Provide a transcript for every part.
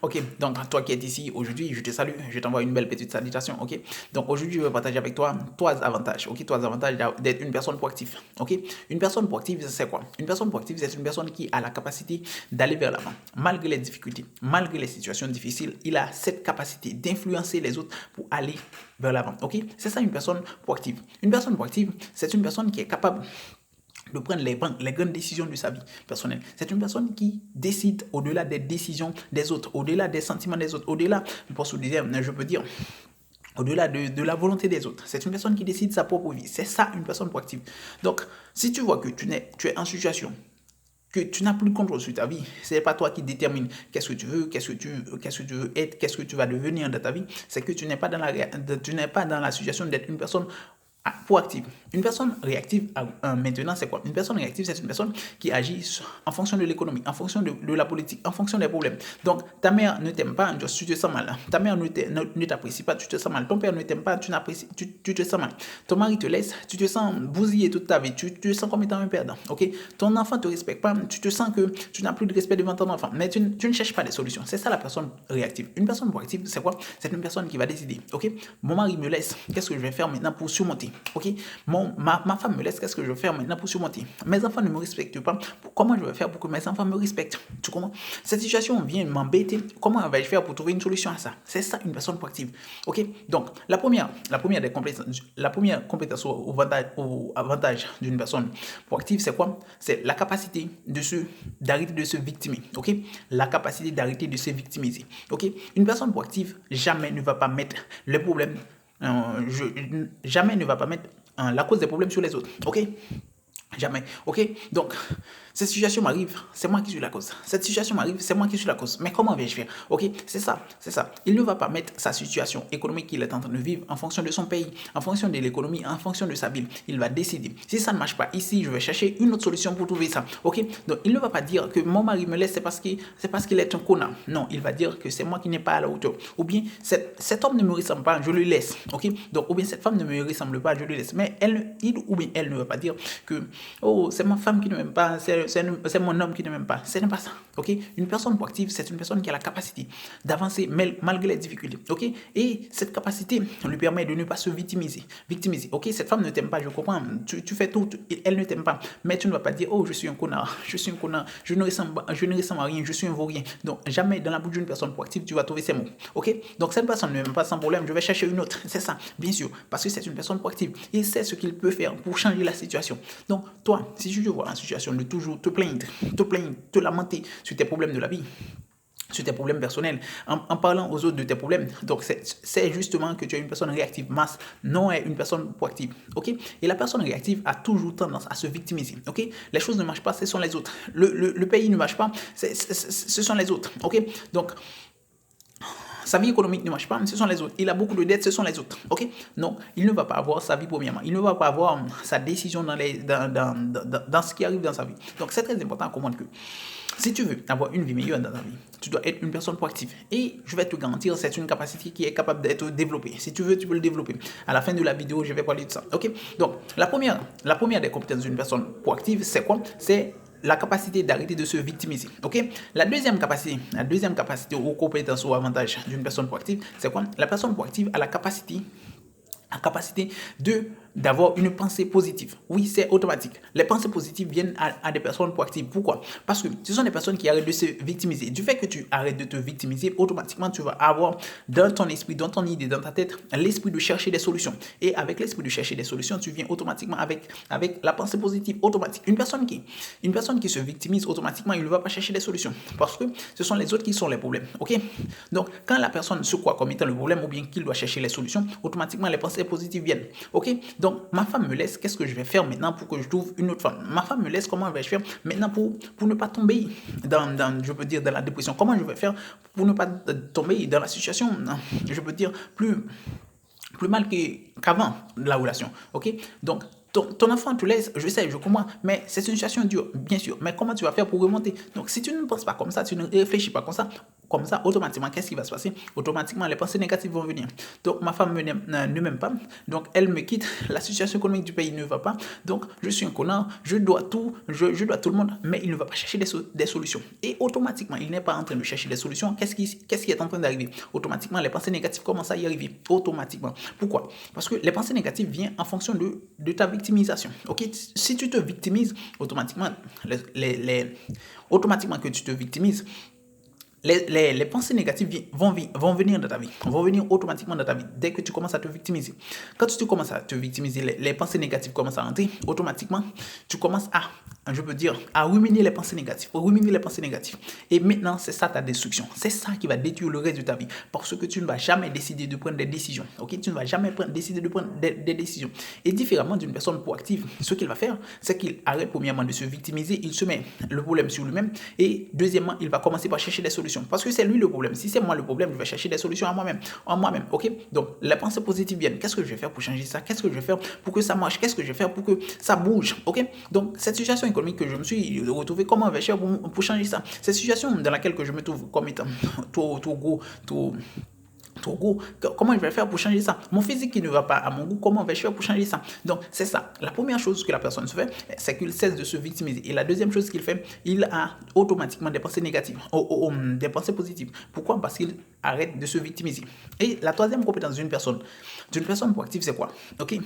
Ok, donc toi qui es ici aujourd'hui, je te salue, je t'envoie une belle petite salutation, ok? Donc aujourd'hui, je vais partager avec toi trois avantages, ok? Trois avantages d'être une personne proactive, ok? Une personne proactive, c'est quoi? Une personne proactive, c'est une personne qui a la capacité d'aller vers l'avant, malgré les difficultés, malgré les situations difficiles, il a cette capacité d'influencer les autres pour aller vers l'avant, ok? C'est ça une personne proactive. Une personne proactive, c'est une personne qui est capable de prendre les grandes décisions de sa vie personnelle. C'est une personne qui décide au-delà des décisions des autres, au-delà des sentiments des autres, au-delà, je peux dire, au-delà de la volonté des autres. C'est une personne qui décide sa propre vie. C'est ça une personne proactive. Donc, si tu vois que tu es en situation que tu n'as plus de contrôle sur ta vie, c'est pas toi qui détermine qu'est-ce que tu veux, qu'est-ce que tu veux être, qu'est-ce que tu vas devenir dans ta vie, c'est que tu n'es pas dans la situation d'être une personne proactive. Une personne réactive, maintenant, c'est quoi? Une personne réactive, c'est une personne qui agit en fonction de l'économie, en fonction de la politique, en fonction des problèmes. Donc, ta mère ne t'aime pas, tu te sens mal. Ta mère ne t'apprécie pas, tu te sens mal. Ton père ne t'aime pas, tu te sens mal. Ton mari te laisse, tu te sens bousillé toute ta vie, tu te sens comme étant un perdant. Okay? Ton enfant ne te respecte pas, tu te sens que tu n'as plus de respect devant ton enfant. Mais tu ne cherches pas des solutions. C'est ça la personne réactive. Une personne proactive, c'est quoi? C'est une personne qui va décider. Ok? Mon mari me laisse, qu'est-ce que je vais faire maintenant pour surmonter? Ok, ma femme me laisse, qu'est-ce que je vais faire maintenant pour surmonter? Mes enfants ne me respectent pas, comment je vais faire pour que mes enfants me respectent? Tu comprends? Cette situation vient m'embêter, comment vais-je faire pour trouver une solution à ça? C'est ça une personne proactive. Ok, donc la première compétence ou avantage d'une personne proactive, c'est quoi? C'est la capacité d'arrêter de se victimiser. Ok, la capacité d'arrêter de se victimiser. Ok, une personne proactive jamais ne va pas mettre le problème jamais ne va pas mettre la cause des problèmes sur les autres. Ok? Jamais. Ok? Donc, cette situation m'arrive, c'est moi qui suis la cause. Cette situation m'arrive, c'est moi qui suis la cause. Mais comment vais-je faire? Ok? C'est ça. C'est ça. Il ne va pas mettre sa situation économique qu'il est en train de vivre en fonction de son pays, en fonction de l'économie, en fonction de sa ville. Il va décider. Si ça ne marche pas ici, je vais chercher une autre solution pour trouver ça. Ok? Donc, il ne va pas dire que mon mari me laisse, c'est parce qu'il est un connard. Non, il va dire que c'est moi qui n'ai pas à la hauteur. Ou bien, cet homme ne me ressemble pas, je le laisse. Ok? Donc, ou bien cette femme ne me ressemble pas, je le laisse. Mais il ou bien elle ne va pas dire que oh, c'est ma femme qui ne m'aime pas, c'est mon homme qui ne m'aime pas. Ce n'est pas ça. Ok? Une personne proactive, c'est une personne qui a la capacité d'avancer malgré les difficultés. Ok? Et cette capacité lui permet de ne pas se victimiser. Ok? Cette femme ne t'aime pas, je comprends. Tu fais tout, elle ne t'aime pas. Mais tu ne vas pas dire, oh, je suis un connard, je ne ressemble à rien, je suis un vaurien. Donc, jamais dans la bouche d'une personne proactive, tu vas trouver ces mots. Ok? Donc, cette personne ne m'aime pas sans problème, je vais chercher une autre. C'est ça, bien sûr, parce que c'est une personne proactive. Il sait ce qu'il peut faire pour changer la situation. Donc, toi, si tu te vois en situation de toujours te plaindre, te lamenter sur tes problèmes de la vie, sur tes problèmes personnels, en parlant aux autres de tes problèmes. Donc, c'est justement que tu es une personne réactive, non une personne proactive. Ok? Et la personne réactive a toujours tendance à se victimiser. Ok? Les choses ne marchent pas, ce sont les autres. Le pays ne marche pas, ce sont les autres. Ok? Donc, sa vie économique ne marche pas, ce sont les autres. Il a beaucoup de dettes, ce sont les autres. Ok? Non, il ne va pas avoir sa vie premièrement. Il ne va pas avoir sa décision dans ce qui arrive dans sa vie. Donc, c'est très important à comprendre que si tu veux avoir une vie meilleure dans ta vie, tu dois être une personne proactive. Et je vais te garantir, c'est une capacité qui est capable d'être développée. Si tu veux, tu peux le développer. À la fin de la vidéo, je vais parler de ça. Ok? Donc, la première des compétences d'une personne proactive, c'est quoi? C'est la capacité d'arrêter de se victimiser. Ok? La deuxième capacité ou compétence ou avantage d'une personne proactive, c'est quoi? La personne proactive a la capacité d'avoir une pensée positive. Oui, c'est automatique. Les pensées positives viennent à des personnes proactives. Pourquoi? Parce que ce sont des personnes qui arrêtent de se victimiser. Du fait que tu arrêtes de te victimiser, automatiquement, tu vas avoir dans ton esprit, dans ton idée, dans ta tête, l'esprit de chercher des solutions. Et avec l'esprit de chercher des solutions, tu viens automatiquement avec la pensée positive automatique. Une personne qui se victimise automatiquement, il ne va pas chercher des solutions. Parce que ce sont les autres qui sont les problèmes. Ok? Donc, quand la personne se croit comme étant le problème ou bien qu'il doit chercher les solutions, automatiquement, les pensées positives viennent. Ok? Donc, ma femme me laisse, qu'est-ce que je vais faire maintenant pour que je trouve une autre femme? Ma femme me laisse, comment vais-je faire maintenant pour ne pas tomber dans la dépression? Comment je vais faire pour ne pas tomber dans la situation, je peux dire, plus mal qu'avant la relation? Ok? Donc, ton enfant te laisse, je sais, je comprends, mais c'est une situation dure, bien sûr. Mais comment tu vas faire pour remonter? Donc, si tu ne penses pas comme ça, tu ne réfléchis pas comme ça, comme ça, automatiquement, qu'est-ce qui va se passer? Automatiquement, les pensées négatives vont venir. Donc, ma femme ne m'aime pas, donc elle me quitte, la situation économique du pays ne va pas, donc je suis un connard, je dois tout le monde, mais il ne va pas chercher des solutions. Et automatiquement, il n'est pas en train de chercher des solutions. Qu'est-ce qui est en train d'arriver? Automatiquement, les pensées négatives commencent à y arriver. Automatiquement. Pourquoi? Parce que les pensées négatives viennent en fonction de ta victimisation. Ok? Si tu te victimises, automatiquement, automatiquement que tu te victimises, les pensées négatives vont venir dans ta vie, vont venir automatiquement dans ta vie dès que tu commences à te victimiser. Quand tu commences à te victimiser, les pensées négatives commencent à rentrer, automatiquement, tu commences à ruminer les pensées négatives. Et maintenant, c'est ça ta destruction. C'est ça qui va détruire le reste de ta vie. Parce que tu ne vas jamais décider de prendre des décisions. Ok? Tu ne vas jamais décider de prendre des décisions. Et différemment d'une personne proactive, ce qu'il va faire, c'est qu'il arrête premièrement de se victimiser, il se met le problème sur lui-même. Et deuxièmement, il va commencer par chercher des solutions. Parce que c'est lui le problème. Si c'est moi le problème, je vais chercher des solutions en moi-même. Ok? Donc, les pensées positives viennent. Qu'est-ce que je vais faire pour changer ça? Qu'est-ce que je vais faire pour que ça marche? Qu'est-ce que je vais faire pour que ça bouge? Ok? Donc, cette situation économique que je me suis retrouvé, comment on va faire pour changer ça? Cette situation dans laquelle que je me trouve comme étant trop gros, comment je vais faire pour changer ça? Mon physique qui ne va pas à mon goût, comment je vais faire pour changer ça? Donc, c'est ça. La première chose que la personne se fait, c'est qu'il cesse de se victimiser. Et la deuxième chose qu'il fait, il a automatiquement des pensées négatives, des pensées positives. Pourquoi? Parce qu'il arrête de se victimiser. Et la troisième compétence d'une personne proactive, c'est quoi? Ok?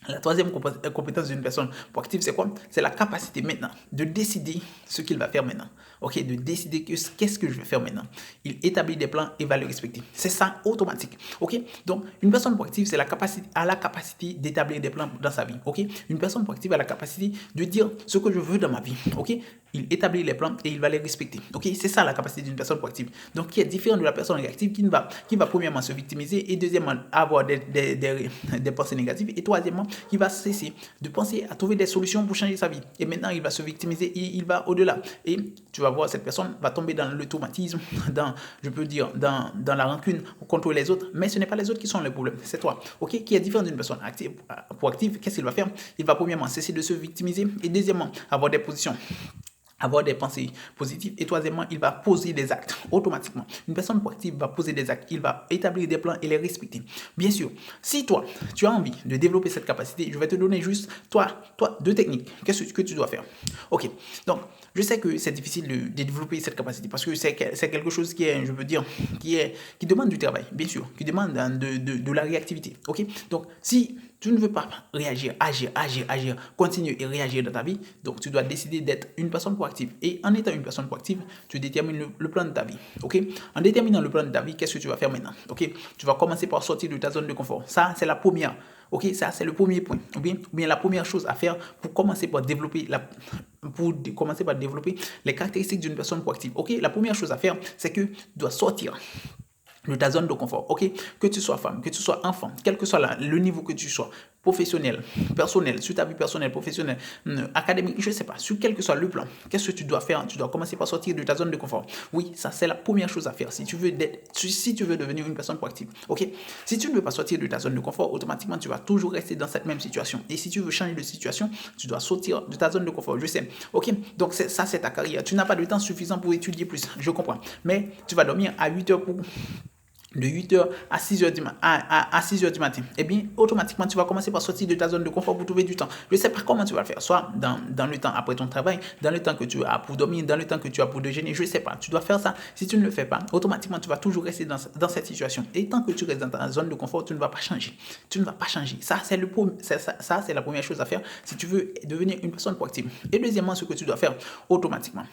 La troisième compétence d'une personne proactive, c'est quoi? C'est la capacité maintenant de décider ce qu'il va faire maintenant. Ok, de décider qu'est-ce que je vais faire maintenant. Il établit des plans et va les respecter. C'est ça, automatique. Ok, donc une personne proactive, c'est a la capacité d'établir des plans dans sa vie. Ok, une personne proactive a la capacité de dire ce que je veux dans ma vie. Ok, il établit les plans et il va les respecter. Ok, c'est ça la capacité d'une personne proactive. Donc, qui est différent de la personne réactive qui va premièrement se victimiser et deuxièmement avoir des pensées négatives et troisièmement qui va cesser de penser à trouver des solutions pour changer sa vie. Et maintenant, il va se victimiser et il va au-delà. Et tu vas voir, cette personne va tomber dans le traumatisme, dans la rancune contre les autres. Mais ce n'est pas les autres qui sont le problème, c'est toi. Ok, qui est différent d'une personne proactive. Qu'est-ce qu'il va faire? Il va premièrement cesser de se victimiser et deuxièmement avoir des pensées positives et troisièmement, il va poser des actes automatiquement. Une personne proactive va poser des actes, il va établir des plans et les respecter. Bien sûr, si toi, tu as envie de développer cette capacité, je vais te donner juste, deux techniques. Qu'est-ce que tu dois faire? Ok, donc, je sais que c'est difficile de développer cette capacité parce que c'est quelque chose qui est, je veux dire, qui demande du travail, bien sûr, qui demande de la réactivité. Ok, donc, si tu ne veux pas réagir, agir, continuer et réagir dans ta vie, donc tu dois décider d'être une personne proactive. Et en étant une personne proactive, tu détermines le plan de ta vie. Ok? En déterminant le plan de ta vie, qu'est-ce que tu vas faire maintenant? Ok? Tu vas commencer par sortir de ta zone de confort. Ça, c'est la première. Ok? Ça, c'est le premier point. Ou bien la première chose à faire pour commencer par développer les caractéristiques d'une personne proactive. Ok? La première chose à faire, c'est que tu dois sortir de ta zone de confort, ok? Que tu sois femme, que tu sois enfant, quel que soit le niveau que tu sois, professionnel, personnel, sur ta vie personnelle, professionnelle, académique, je ne sais pas, sur quel que soit le plan, qu'est-ce que tu dois faire? Tu dois commencer par sortir de ta zone de confort. Oui, ça c'est la première chose à faire si tu veux devenir une personne proactive, ok? Si tu ne veux pas sortir de ta zone de confort, automatiquement tu vas toujours rester dans cette même situation. Et si tu veux changer de situation, tu dois sortir de ta zone de confort, je sais, ok? Donc ça c'est ta carrière. Tu n'as pas de temps suffisant pour étudier plus, je comprends. Mais tu vas dormir à 8 heures de 8h à 6h du matin, eh bien, automatiquement, tu vas commencer par sortir de ta zone de confort pour trouver du temps. Je ne sais pas comment tu vas le faire, soit dans le temps après ton travail, dans le temps que tu as pour dormir, dans le temps que tu as pour déjeuner, je ne sais pas. Tu dois faire ça. Si tu ne le fais pas, automatiquement, tu vas toujours rester dans cette situation. Et tant que tu restes dans ta zone de confort, tu ne vas pas changer. Tu ne vas pas changer. Ça, c'est la première chose à faire si tu veux devenir une personne proactive. Et deuxièmement, ce que tu dois faire automatiquement,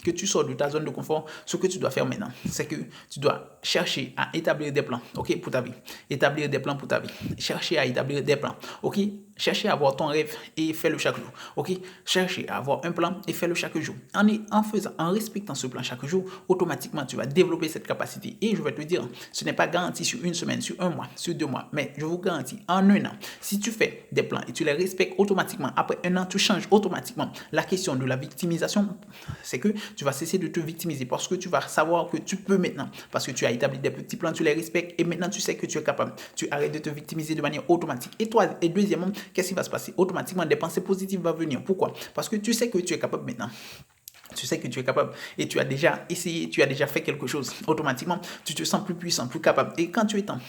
que tu sors de ta zone de confort, ce que tu dois faire maintenant, c'est que tu dois chercher à établir des plans, ok, pour ta vie. Établir des plans pour ta vie. Chercher à établir des plans, ok. Chercher à avoir ton rêve et fais-le chaque jour, ok. Chercher à avoir un plan et fais-le chaque jour. En respectant ce plan chaque jour, automatiquement, tu vas développer cette capacité. Et je vais te dire, ce n'est pas garanti sur une semaine, sur un mois, sur 2 mois, mais je vous garantis, en un an, si tu fais des plans et tu les respectes automatiquement, après un an, tu changes automatiquement. La question de la victimisation, c'est que tu vas cesser de te victimiser parce que tu vas savoir que tu peux maintenant, parce que tu as établi des petits plans, tu les respectes et maintenant tu sais que tu es capable. Tu arrêtes de te victimiser de manière automatique. Et deuxièmement, qu'est-ce qui va se passer? Automatiquement, des pensées positives vont venir. Pourquoi? Parce que tu sais que tu es capable maintenant. Tu sais que tu es capable et tu as déjà essayé, tu as déjà fait quelque chose. Automatiquement, tu te sens plus puissant, plus capable. Et quand tu étant,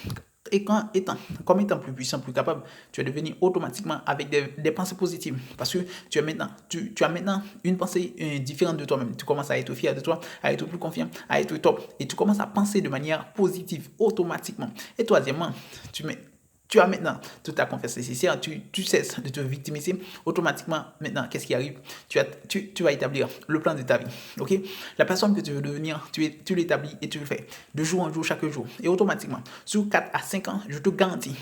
et quand étant, comme étant plus puissant, plus capable, tu es devenu automatiquement avec des pensées positives. Parce que tu as maintenant une pensée différente de toi-même. Tu commences à être fier de toi, à être plus confiant, à être top. Et tu commences à penser de manière positive automatiquement. Et troisièmement, tu as maintenant toute ta confiance nécessaire, tu cesses de te victimiser. Automatiquement, maintenant, qu'est-ce qui arrive? Tu vas établir le plan de ta vie. Ok? La personne que tu veux devenir, tu l'établis et tu le fais de jour en jour, chaque jour. Et automatiquement, sur 4 à 5 ans, je te garantis,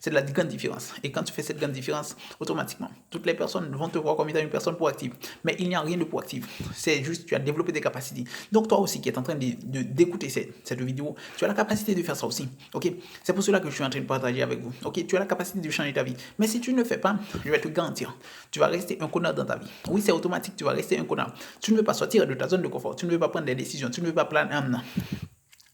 c'est de la grande différence. Et quand tu fais cette grande différence, automatiquement, toutes les personnes vont te voir comme étant une personne proactive. Mais il n'y a rien de proactif. C'est juste, tu as développé des capacités. Donc, toi aussi qui es en train d'écouter cette vidéo, tu as la capacité de faire ça aussi. Ok? C'est pour cela que je suis en train de partager avec vous. Ok, tu as la capacité de changer ta vie. Mais si tu ne le fais pas, je vais te garantir, tu vas rester un connard dans ta vie. Oui, c'est automatique, tu vas rester un connard. Tu ne veux pas sortir de ta zone de confort. Tu ne veux pas prendre des décisions. Tu ne veux pas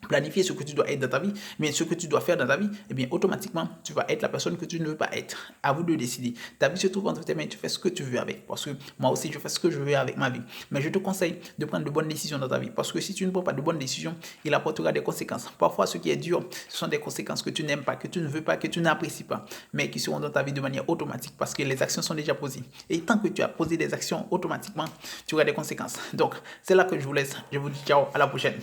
planifier ce que tu dois être dans ta vie, mais ce que tu dois faire dans ta vie, eh bien, automatiquement, tu vas être la personne que tu ne veux pas être. À vous de décider. Ta vie se trouve entre tes mains, tu fais ce que tu veux avec. Parce que moi aussi, je fais ce que je veux avec ma vie. Mais je te conseille de prendre de bonnes décisions dans ta vie. Parce que si tu ne prends pas de bonnes décisions, il apportera des conséquences. Parfois, ce qui est dur, ce sont des conséquences que tu n'aimes pas, que tu ne veux pas, que tu n'apprécies pas, mais qui seront dans ta vie de manière automatique parce que les actions sont déjà posées. Et tant que tu as posé des actions automatiquement, tu auras des conséquences. Donc, c'est là que je vous laisse. Je vous dis ciao, à la prochaine.